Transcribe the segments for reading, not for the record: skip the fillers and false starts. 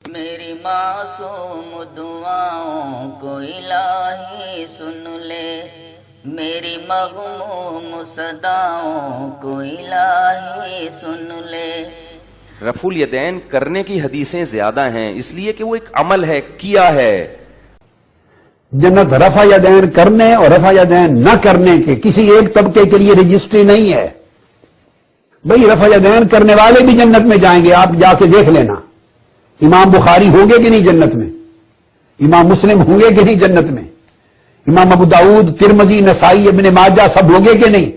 میری معصوم دعاؤں کو الہی سن لے، میری مغموم صداؤں کو الہی سن لے۔ رفع الیدین کرنے کی حدیثیں زیادہ ہیں، اس لیے کہ وہ ایک عمل ہے، کیا ہے۔ جنت رفع یدین کرنے اور رفع یدین نہ کرنے کے کسی ایک طبقے کے لیے رجسٹری نہیں ہے۔ بھئی رفع یدین کرنے والے بھی جنت میں جائیں گے، آپ جا کے دیکھ لینا۔ امام بخاری ہوں گے کہ نہیں جنت میں؟ امام مسلم ہوں گے کہ نہیں جنت میں؟ امام ابو داؤد، ترمذی، نسائی، ابن ماجہ سب ہوں گے کہ نہیں؟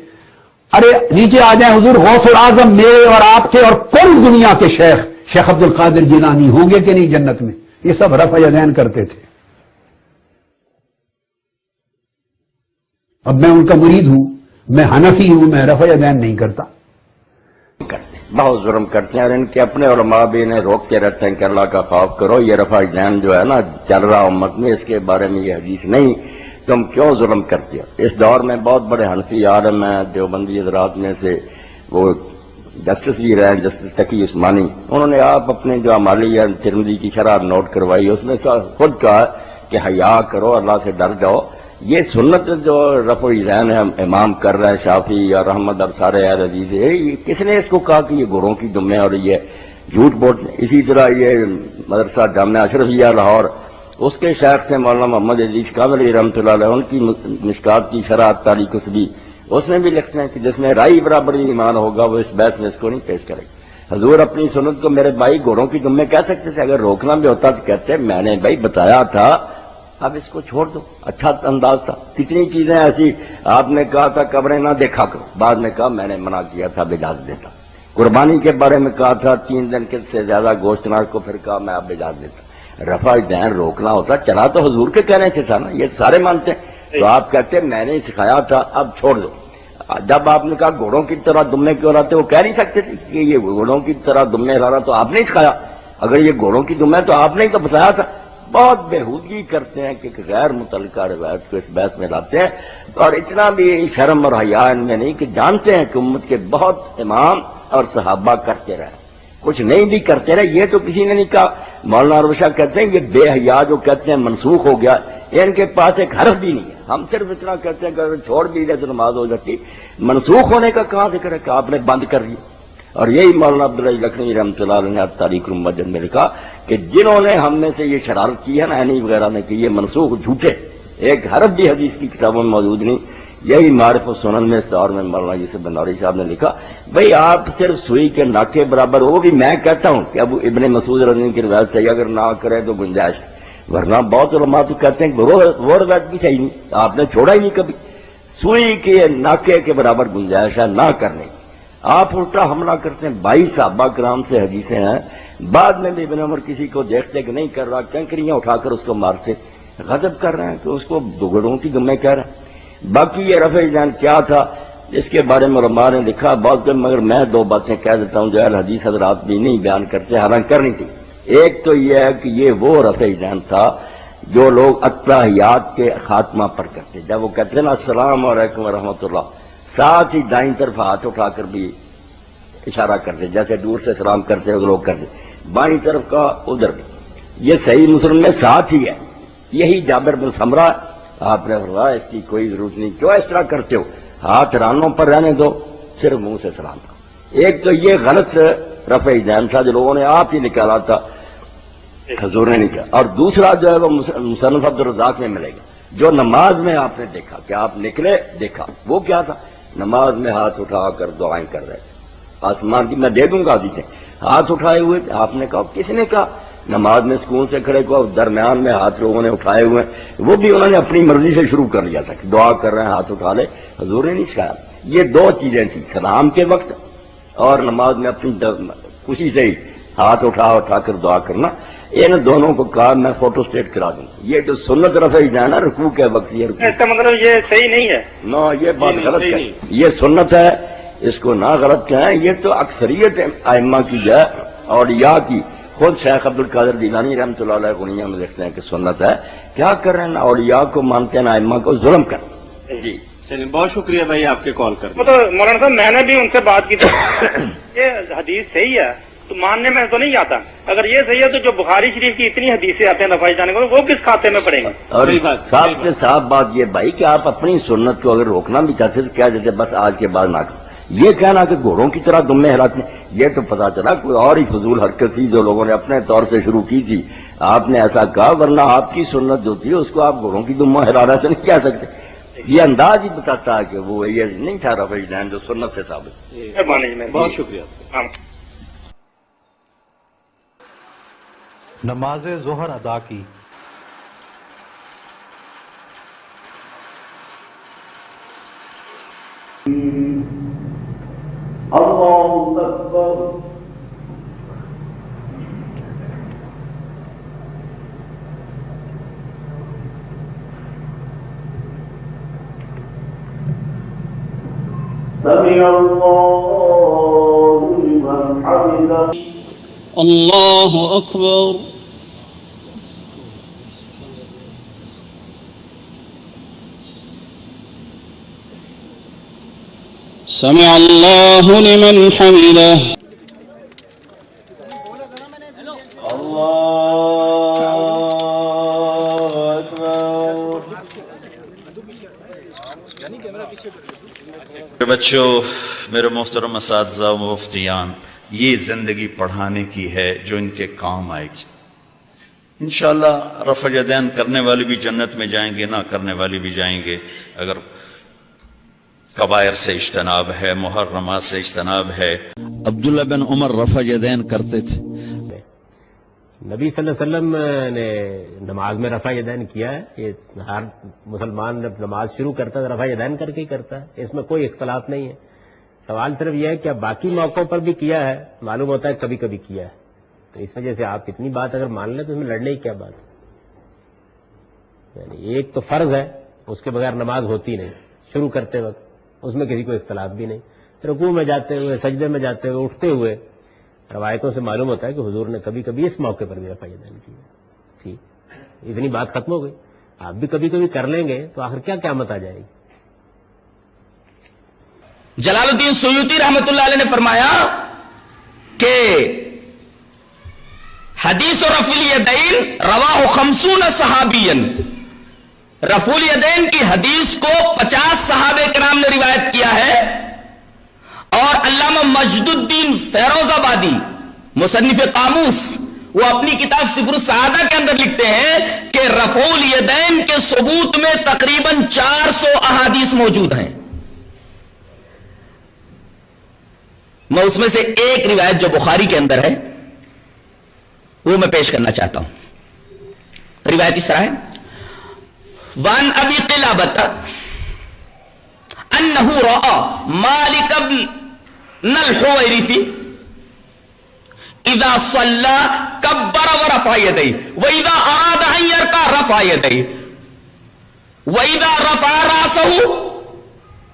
ارے نیچے آ جائیں، حضور غوث العظم میرے اور آپ کے اور کل دنیا کے شیخ عبد القادر جیلانی ہوں گے کہ نہیں جنت میں؟ یہ سب رفع یدین کرتے تھے۔ اب میں ان کا مرید ہوں، میں حنفی ہوں، میں رفع یدین نہیں کرتا۔ بہت ظلم کرتے ہیں اور ان کے اپنے علماء بھی انہیں روکتے رہتے ہیں کہ اللہ کا خوف کرو، یہ رفع یدین جو ہے نا چل رہا امت میں، اس کے بارے میں یہ حدیث نہیں، تم کیوں ظلم کرتے ہو؟ اس دور میں بہت بڑے حنفی عالم ہیں دیوبندی حضرات میں سے، وہ جسٹس بھی رہے ہیں، جسٹس تقی عثمانی، انہوں نے آپ اپنے جو عمالی ہے ترمذی کی شرح نوٹ کروائی، اس میں خود کہا کہ حیا کرو، اللہ سے ڈر جاؤ۔ یہ سنت جو رفع الیدین ہے امام کر رہے ہیں، شافعی اور احمد اور سارے اہل حدیث ہے، کس نے اس کو کہا کہ یہ گھوڑوں کی دمیں اور یہ جھوٹ بولتے ہیں؟ اسی طرح یہ مدرسہ جامعہ اشرفیہ لاہور، اس کے شیخ تھے مولانا محمد عزیز کاملی رحمۃ اللہ علیہ، ان کی مشکات کی شرح تاریخ کسبی، اس میں بھی لکھتے ہیں کہ جس میں رائی برابر ایمان ہوگا وہ اس بحث میں اس کو نہیں پیش کرے گا۔ حضور اپنی سنت کو میرے بھائی گھوڑوں کی دمیں کہہ سکتے تھے، اگر روکنا بھی ہوتا تو کہتے میں نے بھائی بتایا تھا، اب اس کو چھوڑ دو، اچھا انداز تھا۔ کتنی چیزیں ایسی آپ نے کہا تھا قبریں نہ دیکھا کرو، بعد میں کہا میں نے منع کیا تھا، اب اجازت دیتا۔ قربانی کے بارے میں کہا تھا 3 دن کے سے زیادہ گوشت نہ کو، پھر کہا میں اب اجازت دیتا۔ رفع الیدین روکنا ہوتا چلا تو حضور کے کہنے سے تھا نا، یہ سارے مانتے ہیں، تو آپ کہتے میں نے سکھایا تھا اب چھوڑ دو۔ جب آپ نے کہا گھوڑوں کی طرح دمے کیوں لاتے، وہ کہہ نہیں سکتے تھے کہ یہ گھوڑوں کی طرح دمے لانا تو آپ نے سکھایا، اگر یہ گھوڑوں کی دمے تو آپ نے تو بتایا تھا۔ بہت بےہودگی کرتے ہیں کہ غیر متعلقہ روایت کو اس بحث میں لاتے ہیں، اور اتنا بھی شرم اور حیا ان میں نہیں کہ جانتے ہیں کہ امت کے بہت امام اور صحابہ کرتے رہے، کچھ نہیں بھی کرتے رہے، یہ تو کسی نے نہیں کہا۔ مولانا روشا کہتے ہیں یہ بے حیا جو کہتے ہیں منسوخ ہو گیا، ان کے پاس ایک حرف بھی نہیں ہے، ہم صرف اتنا کہتے ہیں کہ اگر چھوڑ دی جائے تو نماز ہو جاتی، منسوخ ہونے کا کہاں ذکر ہے کہ آپ نے بند کر دی؟ اور یہی مولانا عبداللہ لکھنوی رحمۃ اللہ علیہ نے تاریخ المسجد میں لکھا کہ جنہوں نے ہم میں سے یہ شرارت کی ہے نا عینی وغیرہ نے کہ یہ منسوخ جھوٹے، ایک حرف بھی حدیث کی کتابوں میں موجود نہیں۔ یہی معرف السنن میں اس دور میں مولانا یوسف بنوری صاحب نے لکھا بھئی آپ صرف سوئی کے ناکے برابر، وہ بھی میں کہتا ہوں کہ اب ابن مسعود رضی اللہ عنہ کی روایت صحیح اگر نہ کریں تو گنجائش، ورنہ بہت علماء تو کہتے ہیں کہ وہ روایت بھی صحیح نہیں، آپ نے چھوڑا ہی نہیں کبھی، سوئی کے ناکے کے برابر گنجائش ہے نہ کرنے۔ آپ الٹا حملہ کرتے ہیں، 22 صحابہ کرام سے حدیثیں ہیں، بعد میں بھی ابن عمر کسی کو دیکھتے کہ نہیں کر رہا، کنکریاں اٹھا کر اس کو مارتے، غضب کر رہے ہیں کہ اس کو گھوڑوں کی دمیں کہہ رہے ہیں۔ باقی یہ رفع الیدین کیا تھا اس کے بارے میں علماء نے لکھا بہت، مگر میں 2 باتیں کہہ دیتا ہوں جو اہل حدیث حضرات بھی نہیں بیان کرتے، حالانکہ کرنی تھی۔ ایک تو یہ ہے کہ یہ وہ رفع الیدین تھا جو لوگ اتحیات کے خاتمہ پر کرتے، جب وہ کہتے ہیں نا السلام علیکم ورحمۃ اللہ، ساتھ ہی دائیں طرف ہاتھ اٹھا کر بھی اشارہ کرتے، جیسے دور سے سلام کرتے ہیں لوگ کرتے، بائیں طرف کا ادھر بھی، یہ صحیح مسلم میں ساتھ ہی ہے۔ یہی جابر بن سمرہ، آپ نے فرمایا اس کی کوئی ضرورت نہیں، کیوں اس طرح کرتے ہو، ہاتھ رانوں پر رہنے دو، صرف منہ سے سلام کرو۔ ایک تو یہ غلط رفع الیدین تھا جو لوگوں نے آپ ہی نکالا تھا، حضور نے نکالا، اور دوسرا جو ہے وہ مصنف عبدالرزاق میں ملے گا، جو نماز میں آپ نے دیکھا کہ آپ نکلے دیکھا، وہ کیا تھا، نماز میں ہاتھ اٹھا کر دعائیں کر رہے تھے، آسمان کی میں دے دوں گا حدیثیں، ہاتھ اٹھائے ہوئے تھے، آپ نے کہا کس نے کہا نماز میں سکون سے کھڑے کو، درمیان میں ہاتھ لوگوں نے اٹھائے ہوئے ہیں، وہ بھی انہوں نے اپنی مرضی سے شروع کر لیا تھا کہ دعا کر رہے ہیں ہاتھ اٹھا لے، حضور نے نہیں سکھایا۔ یہ 2 چیزیں تھیں، سلام کے وقت اور نماز میں اپنی خوشی سے ہی ہاتھ اٹھا کر دعا کرنا، ان دونوں کو کہا میں فوٹو اسٹیٹ کرا دوں۔ یہ جو سنت رفع الیدین ہے رکوع کے وقت، یہ رکوع اس کا مطلب یہ صحیح نہیں ہے، نہ یہ بات غلط ہے، یہ سنت ہے، اس کو نہ غلط کہیں، یہ تو اکثریت ائمہ کی جو ہے اولیاء کی، خود شیخ عبد القادر جیلانی رحمۃ اللہ علیہ غنیہ میں لکھتے ہیں کہ سنت ہے، کیا کر رہے ہیں، اولیاء کو مانتے ہیں، ائمہ کو ظلم کر۔ جی چلیے بہت شکریہ بھائی آپ کے کال کر مطلب مولانا صاحب میں نے بھی ان سے بات کی تھی، یہ حدیث صحیح ہے تو ماننے میں تو نہیں آتا. اگر یہ صحیح ہے تو جو بخاری شریف کی اتنی حدیثیں آتے ہیں رفائی جانے کو وہ کس کھاتے میں پڑیں گے؟ اور صاحب سے صاف بات یہ بھائی کہ آپ اپنی سنت کو اگر روکنا بھی چاہتے تو کیا جیسے بس آج کے بعد نہ کریں. یہ کہنا کہ گھوڑوں کی طرح دم میں ہلاتے ہیں، یہ تو پتا چلا کوئی اور ہی فضول حرکت تھی جو لوگوں نے اپنے طور سے شروع کی تھی. آپ نے ایسا کہا، ورنہ آپ کی سنت جو تھی اس کو آپ گھوڑوں کی دم میں ہلانا سے نہیں کہہ سکتے. یہ انداز ہی بتاتا ہے کہ وہ یہ نہیں تھا رفع یدین جو سنت سے ثابت. بہت شکریہ. نماز ظہر ادا کی. اللہ اکبر. سمع اللہ لمن حمدہ. اللہ اکبر. سمع اللہ لمن حمدہ. بچوں، میرے محترم اساتذہ و مفتیان، یہ زندگی پڑھانے کی ہے جو ان کے کام آئے گی. انشاءاللہ رفع یدین کرنے والے بھی جنت میں جائیں گے، نہ کرنے والے بھی جائیں گے اگر کبائر سے اجتناب ہے، محرمات سے اجتناب ہے. عبداللہ بن عمر رفع یدین کرتے تھے. نبی صلی اللہ علیہ وسلم نے نماز میں رفع یدین کیا ہے. یہ ہر مسلمان جب نماز شروع کرتا ہے رفع یدین کر کے ہی کرتا ہے، اس میں کوئی اختلاف نہیں ہے. سوال صرف یہ ہے کہ باقی موقعوں پر بھی کیا ہے، معلوم ہوتا ہے کبھی کبھی کیا ہے. تو اس وجہ سے آپ اتنی بات اگر مان لیں تو اس میں لڑنے کی کیا بات ہے؟ یعنی ایک تو فرض ہے، اس کے بغیر نماز ہوتی نہیں شروع کرتے وقت، اس میں کسی کو اختلاف بھی نہیں. رکوع میں جاتے ہوئے، سجدے میں جاتے ہوئے، اٹھتے ہوئے، روایتوں سے معلوم ہوتا ہے کہ حضور نے کبھی کبھی اس موقع پر بھی رفع یدین کی. ٹھیک، اتنی بات ختم ہو گئی. آپ بھی کبھی کبھی کر لیں گے تو آخر کیا قیامت آ جائے گی. جلال الدین سیوطی رحمت اللہ علیہ نے فرمایا کہ حدیث رفع الیدین رواہ 50 صحابیا. رفع الیدین کی حدیث کو 50 صحابہ کرام نے روایت کیا ہے. اور علامہ مجد الدین فیروز آبادی مصنف قاموس، وہ اپنی کتاب سفر السعادہ کے اندر لکھتے ہیں کہ رفع الیدین کے ثبوت میں تقریباً 400 احادیث موجود ہیں. میں اس میں سے ایک روایت جو بخاری کے اندر ہے وہ میں پیش کرنا چاہتا ہوں. روایت اس طرح ہے: وان ابی قلابۃ انہ رأى مالک بن الحویرث اذا صلى کبر ورفع یدیہ واذا اراد ان یرکع رفع یدیہ واذا رفع رأسہ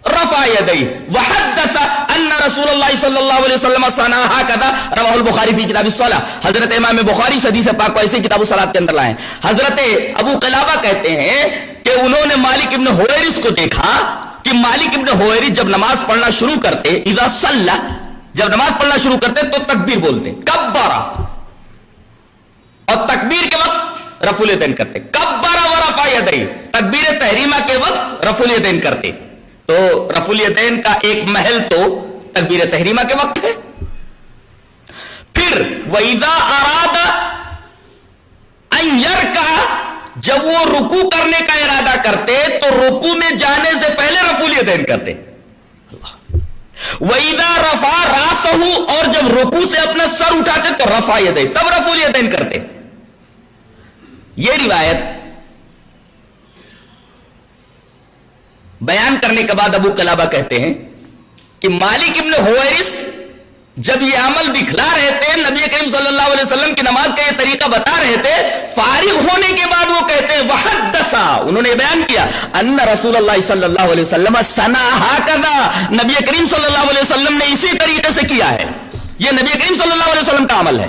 رفع یدیہ وحدث ان رسول اللہ صلی اللہ علیہ وسلم صنع ھکذا. رواہ البخاری فی کتاب الصلاۃ. حضرت امام بخاری حدیث پاک کو ایسے کتاب الصلاۃ کے اندر لائے. حضرت ابو قلابہ کہتے ہیں کہ انہوں نے مالک ابن حویرث کو دیکھا کہ مالک ابن حویرث جب نماز پڑھنا شروع کرتے، اذا صلی، جب نماز پڑھنا شروع کرتے تو تکبیر بولتے، کبر، اور تکبیر کے وقت رفع الیدین کرتے. کبر ورفع یدیہ، تکبیر تحریمہ کے وقت رفع الیدین کرتے. تو رفع الیدین کا ایک محل تو تکبیر تحریمہ کے وقت ہے. پھر وَإِذَا أَرَادَ أَن يَرْكَعَ، جب وہ رکوع کرنے کا ارادہ کرتے تو رکوع میں جانے سے پہلے رفع الیدین کرتے. وَإِذَا رَفَعَ رَأْسَهُ، اور جب رکوع سے اپنا سر اٹھاتے تو رفع یدیہ، تب رفع الیدین کرتے. یہ روایت بیان کرنے کے بعد ابو قلابہ کہتے ہیں کہ مالک ابن حویرث جب یہ عمل دکھلا رہے تھے، نبی کریم صلی اللہ علیہ وسلم کی نماز کا یہ طریقہ بتا رہے تھے، فارغ ہونے کے بعد وہ کہتے ہیں وحدثا، انہوں نے بیان کیا، ان رسول اللہ صلی اللہ علیہ وسلم صنع ھکذا، نبی کریم صلی اللہ علیہ وسلم نے اسی طریقے سے کیا ہے. یہ نبی کریم صلی اللہ علیہ وسلم کا عمل ہے.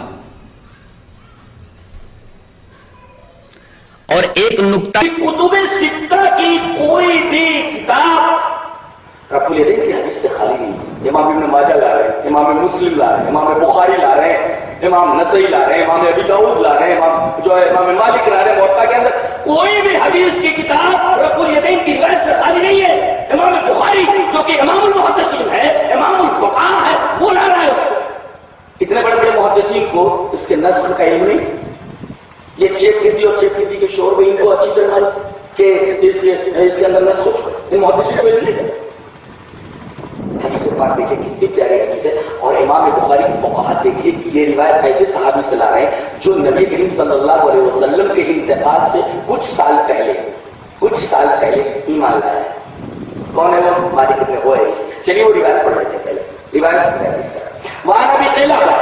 اور ایک نکتہ، کتب ستہ کی کوئی بھی کتاب رفع الیدین کی حدیث سے خالی نہیں. امام ابن ماجہ لا رہے ہیں, امام مسلم لا رہے ہیں, امام بخاری لا رہے ہیں, امام نسائی لا رہے ہیں, امام ابی داؤد لا رہے ہیں, امام مالک لا رہے ہیں. موطا کے اندر کوئی بھی حدیث کی کتاب رفع الیدین کی روایت سے خالی نہیں ہے. امام بخاری جو کہ امام المحدثین ہے, امام الفقہاء ہے, وہ لا رہا ہے اس کو. اتنے بڑے بڑے محدثین کو اس کے نسخ کا علم نہیں. یہ چیک کردی اور چیک کردی کے شور میں ان کو اچھی طرح کہ اس کے اندر نسخ ہو چکا. ان محدثین کو علم نہیں ہے. حدیث پاک دیکھیں کتنی پیاری حدیث ہے. اور امام بخاری کی فقاہت دیکھیے کہ یہ روایت ایسے صحابی سے لا رہے ہیں جو نبی کریم صلی اللہ علیہ وسلم کے انتقال سے کچھ سال پہلے ایمان لایا ہے. کون ہے وہ؟ مالک بن حویرث. چلیے وہ روایت پڑھ لیتے ہیں. پہلے روایت اس طرح وعن ابي قلابة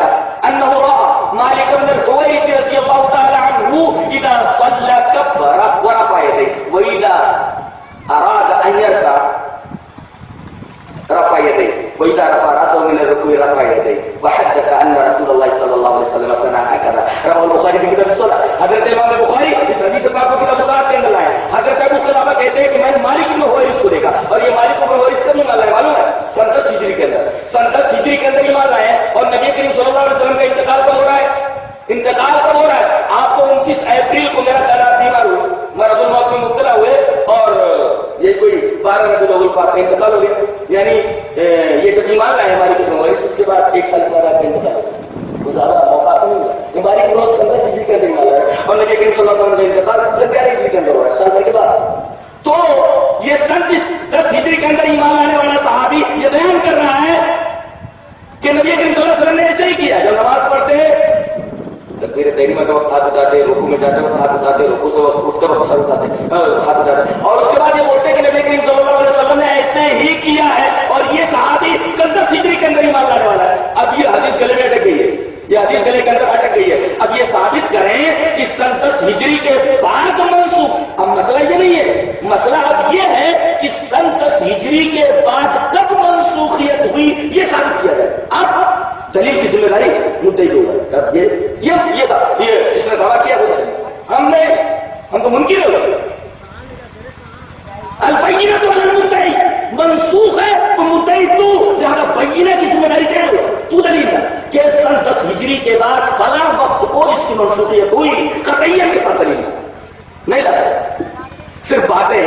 انه راى مالك بن الحويرث رضي الله تعالى عنه اذا صلى كبر ورفع يديه واذا اراد ان يركع رفع يديه واذا رفع راسه من الركوع رفع يديه وحدث ان رسول الله صلى الله عليه وسلم صنع هكذا. رواه البخاري في كتاب الصلاة. حضرت امام بخاری اس حدیث پاک کو کتاب الصلاة کے اندر لائے. حضرت ابو قلابہ کہتے ہیں کہ میں نے مالک بن حویرث کو دیکھا, اور یہ مالک بن حویرث کا ایمان لائے معلوم ہے 10 ہجری کے اندر. 10 ہجری کے اندر ایمان لائے ہیں. اور نبی کریم صلی اللہ علیہ وسلم کا انتقال کب ہو رہا ہے؟ آپ کو 29 اپریل کو میرا خیال آپ بیمار ہوئے, مرض الموت میں مبتلا ہوئے, اور یہ کوئی 12 ربیع الاول پاک کا انتقال ہو گیا. یعنی یہ جب ایمان لائے ہماری کی نوائش, اس کے بعد 1 سال کے بعد آپ کا انتقال ہو گیا. تو زیادہ موقع تو نہیں ہوا. ہماری کی روز 10 ہجری کے اندر ایمان لایا, اور نبی کریم صلی اللہ علیہ وسلم کا انتقال 11 ہجری کے اندر ہو رہا ہے, سال بھر کے بعد. تو یہ 10 ہجری کے اندر ایمان لانے والا صحابی یہ بیان کر رہا ہے کہ نبی کریم صلی اللہ علیہ وسلم نے ایسے ہی کیا. جب نماز پڑھتے تکبیر تحریمہ کے وقت ہاتھ اٹھاتے, رکوع میں جاتے وقت ہاتھ اٹھاتے, رکوع سے اٹھتے وقت سر اٹھاتے, ہاتھ اٹھاتے, اور اس کے بعد یہ بولتے ہیں کہ نبی کریم صلی اللہ علیہ وسلم نے ایسے ہی کیا ہے, اور یہ صحابی 10 ہجری کے اندر ایمان لانے والا ہے. اب یہ حدیث گلے میں اٹک گئی ہے, یہ حدیث گلے کے اندر اٹک گئی ہے. اب یہ ثابت کریں کہ 10 ہجری کے بعد منسوخ. اب مسئلہ یہ نہیں ہے, مسئلہ اب یہ ہے کہ 10 ہجری کے بعد کب منسوخیت ہوئی یہ ثابت کیا جائے. اب دلیل کی ذمہ داری مدعی کو ہوگا. اب یہ تھا, یہ جس نے دعویٰ کیا وہ ہم تو منکر ہے اس کے. البینۃ علی المدعی منسوخ ہے تو مدعی تو, لہذا بینہ کی ذمہ داری کیا ہوگا؟ تو دلیل ہے کہ 10 ہجری کے بعد فلاں وقت کو اس کی منسوخیت ہوئی, قطعیت کے ساتھ دلیل نہیں لا سکتا. صرف باتیں